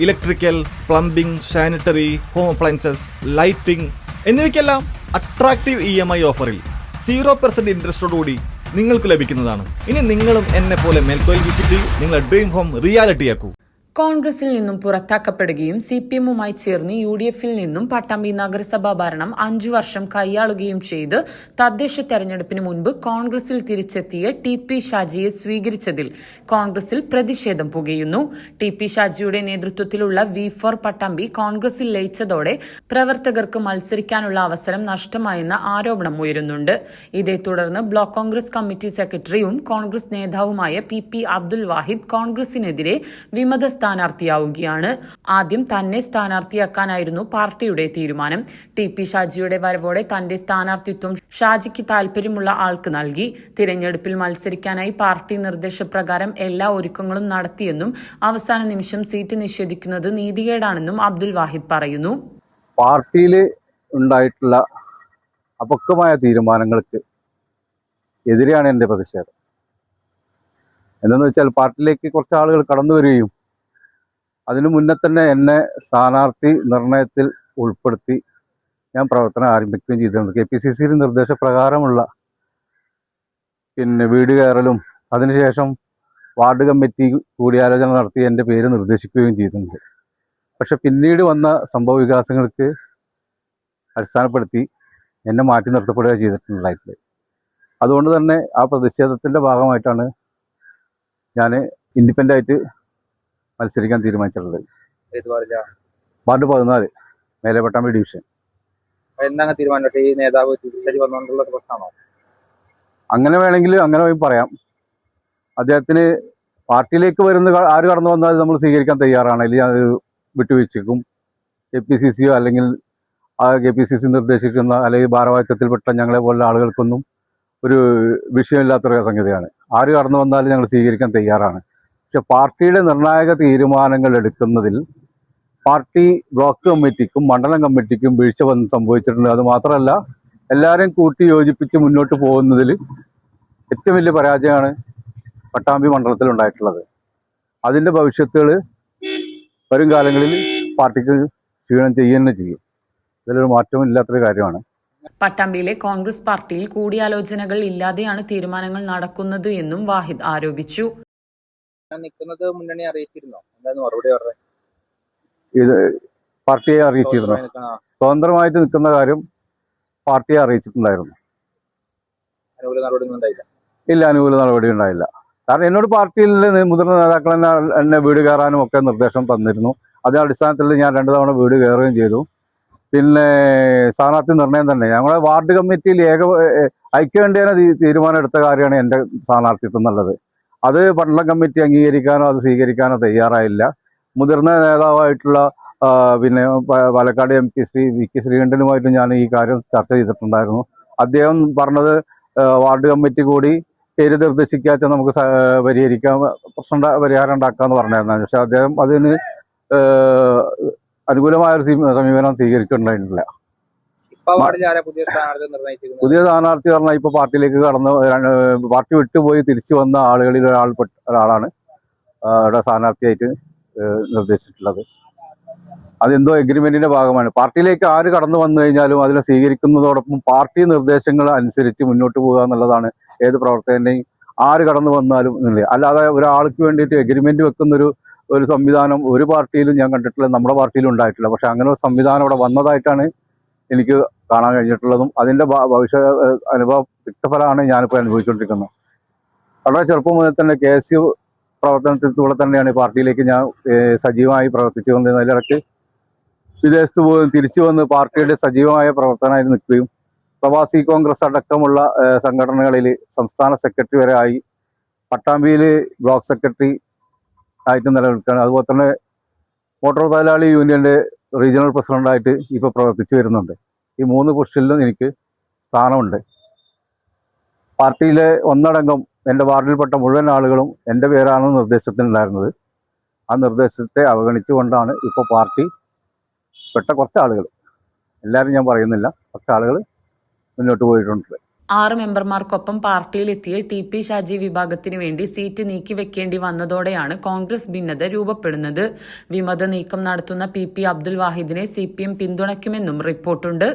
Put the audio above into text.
Electrical, plumbing, sanitary, home appliances, lighting എന്നിവയ്ക്കെല്ലാം attractive EMI ഓഫറിൽ 0% ഇൻട്രസ്റ്റോടുകൂടി നിങ്ങൾക്ക് ലഭിക്കുന്നതാണ്. ഇനി നിങ്ങളും എന്നെ പോലെ മെൽക്കോയിൽ വിസിറ്റ് ചെയ്യൂ, നിങ്ങളുടെ ഡ്രീം ഹോം റിയാലിറ്റിയാക്കൂ. കോൺഗ്രസിൽ നിന്നും പുറത്താക്കപ്പെടുകയും CPM-മായി ചേർന്ന് UDF-ൽ നിന്നും പട്ടാമ്പി നഗരസഭാ ഭരണം 5 വർഷം കൈയാളുകയും ചെയ്ത് തദ്ദേശ തെരഞ്ഞെടുപ്പിന് മുൻപ് കോൺഗ്രസിൽ തിരിച്ചെത്തിയ TP ഷാജിയെ സ്വീകരിച്ചതിൽ കോൺഗ്രസിൽ പ്രതിഷേധം പുകയുന്നു. TP ഷാജിയുടെ നേതൃത്വത്തിലുള്ള V4 പട്ടാമ്പി കോൺഗ്രസിൽ ലയിച്ചതോടെ പ്രവർത്തകർക്ക് മത്സരിക്കാനുള്ള അവസരം നഷ്ടമായെന്ന ആരോപണം ഉയരുന്നുണ്ട്. ഇതേ തുടർന്ന് ബ്ലോക്ക് കോൺഗ്രസ് കമ്മിറ്റി സെക്രട്ടറിയും കോൺഗ്രസ് നേതാവുമായ PP അബ്ദുൽ വാഹിദ് കോൺഗ്രസിനെതിരെ വിമത സ്ഥാനാർത്ഥിയാവുകയാണ്. ആദ്യം തന്നെ സ്ഥാനാർത്ഥിയാക്കാനായിരുന്നു പാർട്ടിയുടെ തീരുമാനം. TP ഷാജിയുടെ വരവോടെ തന്റെ സ്ഥാനാർത്ഥിത്വം ഷാജിക്ക് താൽപര്യമുള്ള ആൾക്ക് നൽകി. തിരഞ്ഞെടുപ്പിൽ മത്സരിക്കാനായി പാർട്ടി നിർദ്ദേശപ്രകാരം എല്ലാ ഒരുക്കങ്ങളും നടത്തിയെന്നും അവസാന നിമിഷം സീറ്റ് നിഷേധിക്കുന്നത് നീതികേടാണെന്നും അബ്ദുൽ വാഹിദ് പറയുന്നു. പാർട്ടിയിൽ ഉണ്ടായിട്ടുള്ള അപക്വമായ തീരുമാനങ്ങൾക്ക് എതിരെയാണ് എൻ്റെ പ്രതിഷേധം. എന്തെന്ന് വെച്ചാൽ പാർട്ടിയിലേക്ക് കുറച്ച് ആളുകൾ കടന്നു വരികയും അതിനു മുന്നേ തന്നെ എന്നെ സ്ഥാനാർത്ഥി നിർണയത്തിൽ ഉൾപ്പെടുത്തി ഞാൻ പ്രവർത്തനം ആരംഭിക്കുകയും ചെയ്തിട്ടുണ്ട്. KPCC നിർദ്ദേശപ്രകാരമുള്ള വീട് കയറലും അതിനുശേഷം വാർഡ് കമ്മിറ്റി കൂടിയാലോചന നടത്തി എൻ്റെ പേര് നിർദ്ദേശിക്കുകയും ചെയ്തിട്ടുണ്ട്. പക്ഷെ പിന്നീട് വന്ന സംഭവ വികാസങ്ങൾക്ക് അടിസ്ഥാനപ്പെടുത്തി എന്നെ മാറ്റി നിർത്തപ്പെടുക ചെയ്തിട്ടുണ്ടായിട്ടില്ല. അതുകൊണ്ട് തന്നെ ആ പ്രതിഷേധത്തിൻ്റെ ഭാഗമായിട്ടാണ് ഞാൻ ഇൻഡിപെൻഡൻ്റ് ആയിട്ട് മത്സരിക്കാൻ തീരുമാനിച്ചിട്ടുള്ളത്. വാർഡ് 14 മേലെ പട്ടാമ്പി ഡിവിഷൻ. എന്താണ് തീരുമാനം? ഈ നേതാവ് വന്നുകൊണ്ടുള്ള പ്രശ്നമാണോ? അങ്ങനെ വേണമെങ്കിൽ അങ്ങനെ പറയാം. അദ്ദേഹത്തിന് പാർട്ടിയിലേക്ക് വരുന്ന ആര് കടന്നു വന്നാൽ നമ്മൾ സ്വീകരിക്കാൻ തയ്യാറാണ്. അല്ലെങ്കിൽ അത് വിട്ടുവീഴ്ചക്കും KPCCയോ അല്ലെങ്കിൽ KPCC നിർദ്ദേശിക്കുന്ന അല്ലെങ്കിൽ ഭാരവാഹിത്വത്തിൽപ്പെട്ട ഞങ്ങളെ പോലുള്ള ആളുകൾക്കൊന്നും ഒരു വിഷയമില്ലാത്തൊരു സംഗതിയാണ്. ആര് കടന്നു വന്നാലും ഞങ്ങൾ സ്വീകരിക്കാൻ തയ്യാറാണ്. പക്ഷെ പാർട്ടിയുടെ നിർണായക തീരുമാനങ്ങൾ എടുക്കുന്നതിൽ പാർട്ടി ബ്ലോക്ക് കമ്മിറ്റിക്കും മണ്ഡലം കമ്മിറ്റിക്കും വീഴ്ച സംഭവിച്ചിട്ടുണ്ട്. അത് മാത്രമല്ല, എല്ലാവരെയും കൂട്ടി യോജിപ്പിച്ച് മുന്നോട്ട് പോകുന്നതിൽ ഏറ്റവും വലിയ പരാജയമാണ് പട്ടാമ്പി മണ്ഡലത്തിൽ ഉണ്ടായിട്ടുള്ളത്. അതിൻ്റെ ഭവിഷ്യത്തുകൾ വരും കാലങ്ങളിൽ പാർട്ടിക്ക് ക്ഷീണം ചെയ്യുക ചെയ്യും. ഇതിലൊരു മാറ്റവും ഇല്ലാത്തൊരു കാര്യമാണ്. പട്ടാമ്പിയിലെ കോൺഗ്രസ് പാർട്ടിയിൽ കൂടിയാലോചനകൾ ഇല്ലാതെയാണ് തീരുമാനങ്ങൾ നടക്കുന്നത് എന്നും വാഹിദ് ആരോപിച്ചു. നിൽക്കുന്നത് മുന്നണി അറിയിച്ചിരുന്നോ? എന്തായിരുന്നു മറുപടി പറഞ്ഞത്? ഇത് പാർട്ടിയെ അറിയിച്ചിരുന്നു. സ്വതന്ത്രമായിട്ട് നിൽക്കുന്ന കാര്യം പാർട്ടിയെ അറിയിച്ചിട്ടുണ്ടായിരുന്നു. അനുകൂല നടപടി ഉണ്ടായില്ല. ഇല്ല, അനുകൂല നടപടി ഉണ്ടായില്ല. കാരണം എന്നോട് പാർട്ടിയിലെ മുതിർന്ന നേതാക്കൾ എന്നെ വീട് കയറാനും ഒക്കെ നിർദ്ദേശം തന്നിരുന്നു. അതേ അടിസ്ഥാനത്തിൽ ഞാൻ 2 തവണ വീട് കയറുകയും ചെയ്തു. പിന്നെ സ്ഥാനാർത്ഥി നിർണയം തന്നെ ഞങ്ങളെ വാർഡ് കമ്മിറ്റിയിൽ ഐക്യകണ്ഠേന തീരുമാനം എടുത്ത കാര്യമാണ് എൻ്റെ സ്ഥാനാർത്ഥിത്വം എന്നുള്ളത്. അത് മണ്ഡലം കമ്മിറ്റി അംഗീകരിക്കാനോ അത് സ്വീകരിക്കാനോ തയ്യാറായില്ല. മുതിർന്ന നേതാവായിട്ടുള്ള പാലക്കാട് MP ശ്രീ VK ശ്രീകണ്ഠനുമായിട്ട് ഞാൻ ഈ കാര്യം ചർച്ച ചെയ്തിട്ടുണ്ടായിരുന്നു. അദ്ദേഹം പറഞ്ഞത് വാർഡ് കമ്മിറ്റി കൂടി പേര് നിർദ്ദേശിക്കാച്ച നമുക്ക് പരിഹാരം ഉണ്ടാക്കാമെന്ന് പറഞ്ഞായിരുന്നു. പക്ഷെ അദ്ദേഹം അതിന് അനുകൂലമായൊരു സമീപനം സ്വീകരിക്കുന്നുണ്ടായിട്ടില്ല. പുതിയ സ്ഥാനാർത്ഥി പറഞ്ഞാൽ ഇപ്പൊ പാർട്ടിയിലേക്ക് പാർട്ടി വിട്ടുപോയി തിരിച്ചു വന്ന ആളുകളിൽ ഒരാളാണ് ഇവിടെ സ്ഥാനാർത്ഥിയായിട്ട് നിർദ്ദേശിച്ചിട്ടുള്ളത്. അതെന്തോ എഗ്രിമെന്റിന്റെ ഭാഗമാണ്. പാർട്ടിയിലേക്ക് ആര് കടന്നു വന്നു കഴിഞ്ഞാലും അതിനെ സ്വീകരിക്കുന്നതോടൊപ്പം പാർട്ടി നിർദ്ദേശങ്ങൾ അനുസരിച്ച് മുന്നോട്ട് പോകുക എന്നുള്ളതാണ് ഏത് പ്രവർത്തകന്റെയും. ആര് കടന്നു വന്നാലും എന്നുള്ളത്. അല്ലാതെ ഒരാൾക്ക് വേണ്ടിയിട്ട് എഗ്രിമെന്റ് വെക്കുന്നൊരു സംവിധാനം ഒരു പാർട്ടിയിലും ഞാൻ കണ്ടിട്ടില്ല, നമ്മുടെ പാർട്ടിയിലും ഉണ്ടായിട്ടില്ല. പക്ഷെ അങ്ങനെ ഒരു സംവിധാനം ഇവിടെ വന്നതായിട്ടാണ് എനിക്ക് കാണാൻ കഴിഞ്ഞിട്ടുള്ളതും അതിൻ്റെ അനുഭവ തിക്തഫലമാണ് ഞാനിപ്പോൾ അനുഭവിച്ചുകൊണ്ടിരിക്കുന്നത്. വളരെ ചെറുപ്പം മുതൽ തന്നെ KSU പ്രവർത്തനത്തിലൂടെ തന്നെയാണ് പാർട്ടിയിലേക്ക് ഞാൻ സജീവമായി പ്രവർത്തിച്ചു കൊണ്ടിരുന്നത്. അതിലിടയ്ക്ക് വിദേശത്ത് പോയി തിരിച്ചു വന്ന് പാർട്ടിയുടെ സജീവമായ പ്രവർത്തനമായി നിൽക്കുകയും പ്രവാസി കോൺഗ്രസ് അടക്കമുള്ള സംഘടനകളിൽ സംസ്ഥാന സെക്രട്ടറി വരെ ആയി, പട്ടാമ്പിയിൽ ബ്ലോക്ക് സെക്രട്ടറി ആയിട്ട് നിലനിൽക്കുകയാണ്. അതുപോലെ തന്നെ മോട്ടോർ തൊഴിലാളി യൂണിയൻ്റെ റീജിയണൽ പ്രസിഡൻ്റായിട്ട് ഇപ്പോൾ പ്രവർത്തിച്ചു വരുന്നുണ്ട്. ഈ 3 പൊസിഷനിലും എനിക്ക് സ്ഥാനമുണ്ട്. പാർട്ടിയിലെ ഒന്നടങ്കം എൻ്റെ വാർഡിൽപ്പെട്ട മുഴുവൻ ആളുകളും എൻ്റെ പേരാണ് നിർദ്ദേശത്തിനുണ്ടായിരുന്നത്. ആ നിർദ്ദേശത്തെ അവഗണിച്ചുകൊണ്ടാണ് ഇപ്പോൾ പാർട്ടി പെട്ട കുറച്ച് ആളുകൾ, എല്ലാവരും ഞാൻ പറയുന്നില്ല, കുറച്ച് ആളുകൾ മുന്നോട്ട് പോയിട്ടുണ്ട്. 6 മെമ്പർമാർക്കൊപ്പം പാർട്ടിയിലെത്തിയ ടി.പി. ഷാജി വിഭാഗത്തിനു വേണ്ടി സീറ്റ് നീക്കിവെക്കേണ്ടി വന്നതോടെയാണ് കോൺഗ്രസ് ഭിന്നത രൂപപ്പെടുന്നത്. വിമത നീക്കം നടത്തുന്ന പി.പി. അബ്ദുൽ വാഹിദിനെ CPM പിന്തുണയ്ക്കുമെന്നും റിപ്പോർട്ടുണ്ട്.